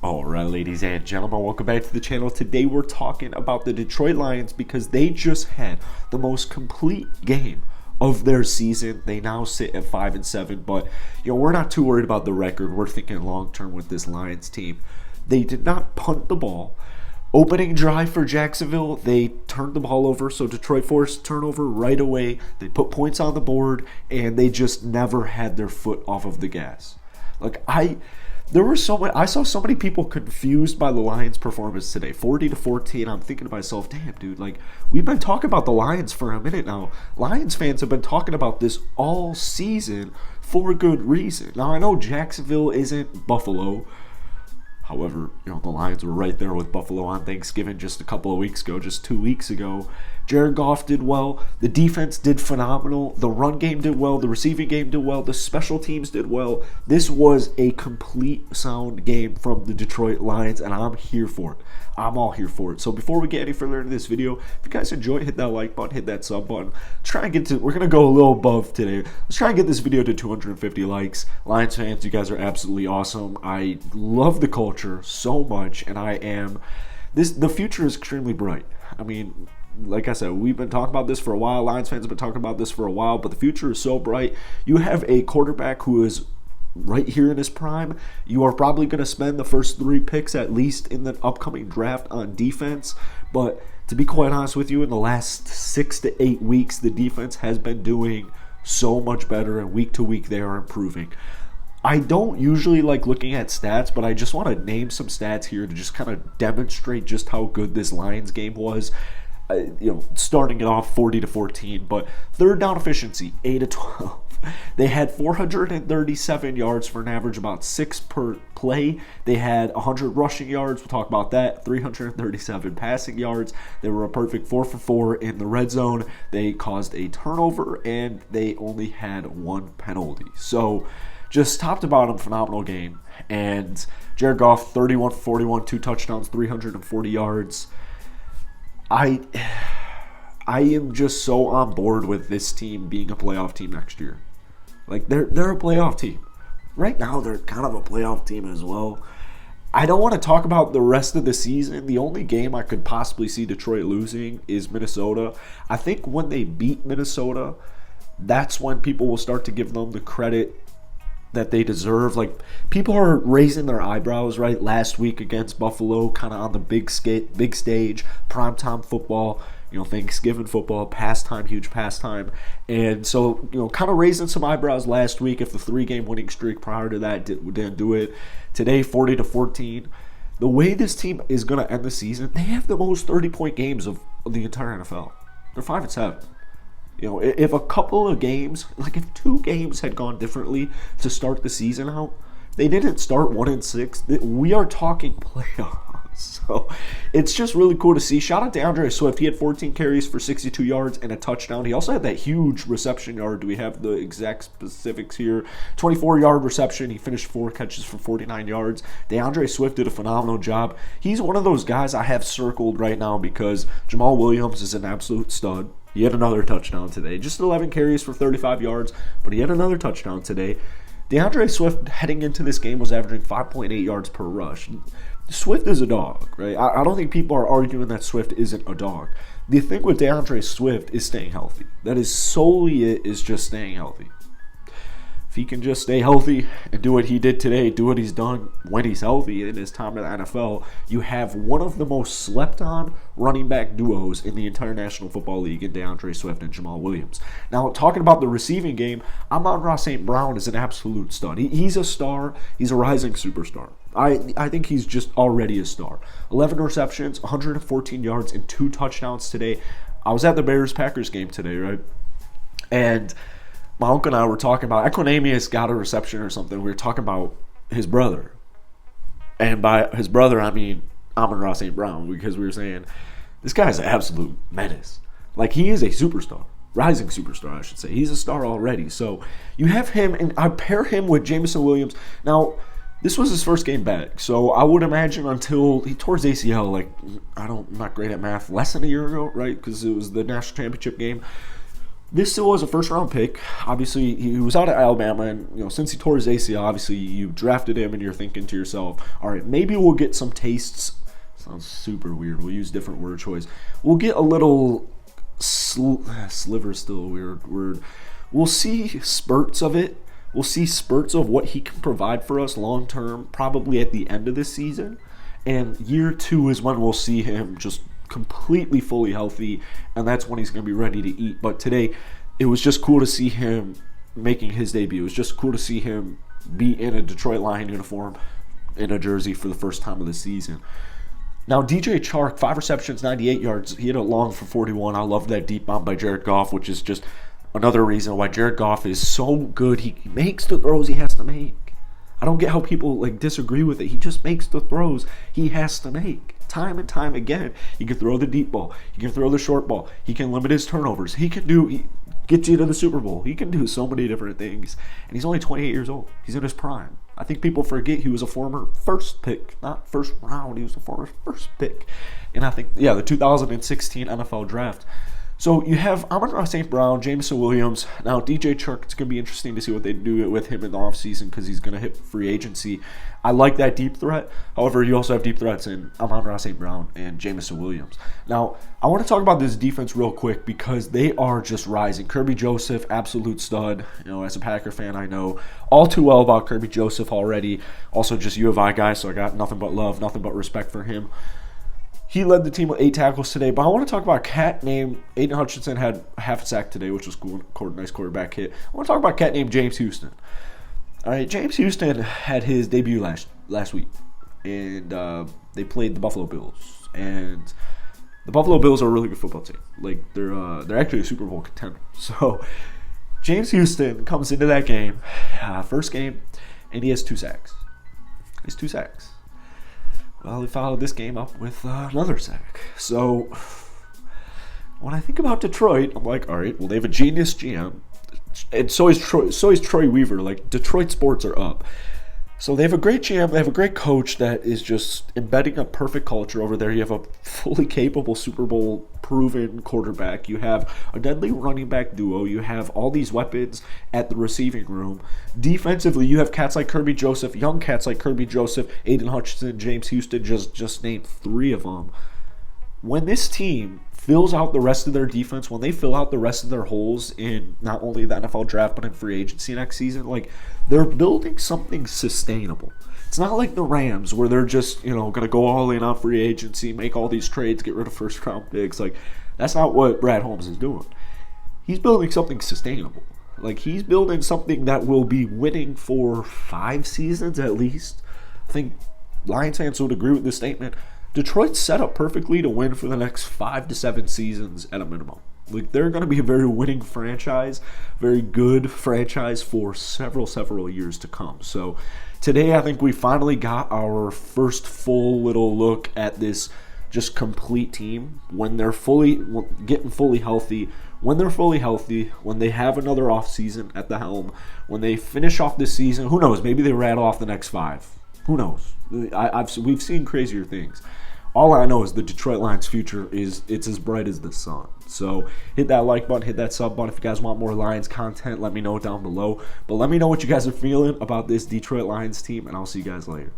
Alright, ladies and gentlemen, welcome back to the channel. Today we're talking about the Detroit Lions because they just had the most complete game of their season. They now sit at 5-7, but we're not too worried about the record. We're thinking long term with this Lions team. They did not punt the ball. Opening drive for Jacksonville, they turned the ball over, so Detroit forced turnover right away. They put points on the board, and they just never had their foot off of the gas. I saw so many people confused by the Lions' performance today. 40-14. I'm thinking to myself, damn, dude, we've been talking about the Lions for a minute now. Lions fans have been talking about this all season for good reason. Now, I know Jacksonville isn't Buffalo. However, the Lions were right there with Buffalo on Thanksgiving just a couple of weeks ago, just 2 weeks ago. Jared Goff did well. The defense did phenomenal. The run game did well. The receiving game did well. The special teams did well. This was a complete sound game from the Detroit Lions, and I'm here for it. I'm all here for it. So before we get any further into this video, if you guys enjoy it, hit that like button, hit that sub button. We're going to go a little above today. Let's try and get this video to 250 likes. Lions fans, you guys are absolutely awesome. I love the culture so much, and the future is extremely bright. I mean, like I said, we've been talking about this for a while. Lions fans have been talking about this for a while, but the future is so bright. You have a quarterback who is right here in his prime. You are probably going to spend the first 3 picks at least in the upcoming draft on defense. But to be quite honest with you, in the last 6 to 8 weeks, the defense has been doing so much better, and week to week they are improving. I don't usually like looking at stats, but I just want to name some stats here to just kind of demonstrate just how good this Lions game was. Starting it off 40-14, but third down efficiency 8-12. They had 437 yards for an average about 6 per play. They had 100 rushing yards. We'll talk about that. 337 passing yards. They were a perfect 4 for 4 in the red zone. They caused a turnover, and they only had 1 penalty. So just top to bottom, phenomenal game. And Jared Goff, 31 for 41, 2 touchdowns, 340 yards. I am just so on board with this team being a playoff team next year. They're a playoff team. Right now, they're kind of a playoff team as well. I don't want to talk about the rest of the season. The only game I could possibly see Detroit losing is Minnesota. I think when they beat Minnesota, that's when people will start to give them the credit that they deserve. People are raising their eyebrows, right? Last week against Buffalo, kind of on the big stage, primetime football, Thanksgiving football, pastime, huge pastime. And so, kind of raising some eyebrows last week if the 3-game winning streak prior to that didn't do it. Today, 40-14. The way this team is going to end the season, they have the most 30-point games of the entire NFL. They're 5-7. If a couple of games, if 2 games had gone differently to start the season out, they didn't start 1-6. We are talking playoffs. So it's just really cool to see. Shout out to Andre Swift. He had 14 carries for 62 yards and a touchdown. He also had that huge reception yard. Do we have the exact specifics here? 24-yard reception. He finished 4 catches for 49 yards. DeAndre Swift did a phenomenal job. He's one of those guys I have circled right now because Jamal Williams is an absolute stud. He had another touchdown today. Just 11 carries for 35 yards, but he had another touchdown today. DeAndre Swift heading into this game was averaging 5.8 yards per rush. Swift is a dog, right? I don't think people are arguing that Swift isn't a dog. The thing with DeAndre Swift is staying healthy. That is solely it, is just staying healthy. If he can just stay healthy and do what he did today, do what he's done when he's healthy in his time in the NFL, you have one of the most slept-on running back duos in the entire National Football League in DeAndre Swift and Jamal Williams. Now, talking about the receiving game, Amon-Ra St. Brown is an absolute stud. He's a star. He's a rising superstar. I think he's just already a star. 11 receptions, 114 yards, and 2 touchdowns today. I was at the Bears-Packers game today, right? And my uncle and I were talking about Equinemius got a reception or something. We were talking about his brother. And by his brother, I mean Amon-Ra St. Brown, because we were saying this guy's an absolute menace. He is a superstar. Rising superstar, I should say. He's a star already. So you have him, and I pair him with Jameson Williams. Now, this was his first game back. So I would imagine until he tore his ACL, I'm not great at math, less than a year ago, right? Because it was the national championship game. This still was a first round pick. Obviously, he was out of Alabama, and since he tore his ACL, obviously you drafted him, and you're thinking to yourself, all right, maybe we'll get some tastes. Sounds super weird. We'll use different word choice. We'll get a little sliver, still a weird word. We'll see spurts of it. We'll see spurts of what he can provide for us long term, probably at the end of this season. And year 2 is when we'll see him just completely fully healthy, and that's when he's going to be ready to eat. But today, it was just cool to see him making his debut. It was just cool to see him be in a Detroit Lion uniform, in a jersey for the first time of the season. Now, DJ Chark, 5 receptions, 98 yards. He hit it long for 41. I love that deep bomb by Jared Goff, which is just another reason why Jared Goff is so good. He makes the throws he has to make. I don't get how people disagree with it. He just makes the throws he has to make. Time and time again. He can throw the deep ball. He can throw the short ball. He can limit his turnovers. He gets you to the Super Bowl. He can do so many different things. And he's only 28 years old. He's in his prime. I think people forget he was a former first pick, not first round. He was a former first pick. And I think, the 2016 NFL draft. So you have Amon-Ra St. Brown, Jameson Williams. Now, DJ Chark, it's going to be interesting to see what they do with him in the offseason because he's going to hit free agency. I like that deep threat. However, you also have deep threats in Amon-Ra St. Brown and Jameson Williams. Now, I want to talk about this defense real quick because they are just rising. Kirby Joseph, absolute stud. As a Packer fan, I know all too well about Kirby Joseph already. Also, just U of I guy, so I got nothing but love, nothing but respect for him. He led the team with 8 tackles today, but I want to talk about a cat named Aiden Hutchinson had half a sack today, which was cool. Nice quarterback hit. I want to talk about a cat named James Houston. All right, James Houston had his debut last week, and they played the Buffalo Bills. And the Buffalo Bills are a really good football team. They're actually a Super Bowl contender. So James Houston comes into that game, first game, and he has 2 sacks. Well, he followed this game up with another sack. So when I think about Detroit, I'm like, all right, well, they have a genius GM. And so is Troy Weaver. Detroit sports are up. So they have a great GM. They have a great coach that is just embedding a perfect culture over there. You have a fully capable Super Bowl proven quarterback. You have a deadly running back duo. You have all these weapons at the receiving room. Defensively, you have cats like Kirby Joseph, young cats like Kirby Joseph, Aiden Hutchinson, James Houston, just named 3 of them. When this team fills out the rest of their defense, when they fill out the rest of their holes in not only the NFL draft but in free agency next season, they're building something sustainable. It's not like the Rams where they're just, going to go all in on free agency, make all these trades, get rid of first round picks. That's not what Brad Holmes is doing. He's building something sustainable. He's building something that will be winning for 5 seasons at least. I think Lions fans would agree with this statement. Detroit's set up perfectly to win for the next 5 to 7 seasons at a minimum. They're going to be a very winning franchise, very good franchise for several years to come. So today I think we finally got our first full little look at this just complete team when they're getting fully healthy. When they're fully healthy, when they have another offseason at the helm, when they finish off this season, who knows? Maybe they rattle off the next 5. Who knows? We've seen crazier things. All I know is the Detroit Lions' future it's as bright as the sun. So hit that like button, hit that sub button. If you guys want more Lions content, let me know down below. But let me know what you guys are feeling about this Detroit Lions team, and I'll see you guys later.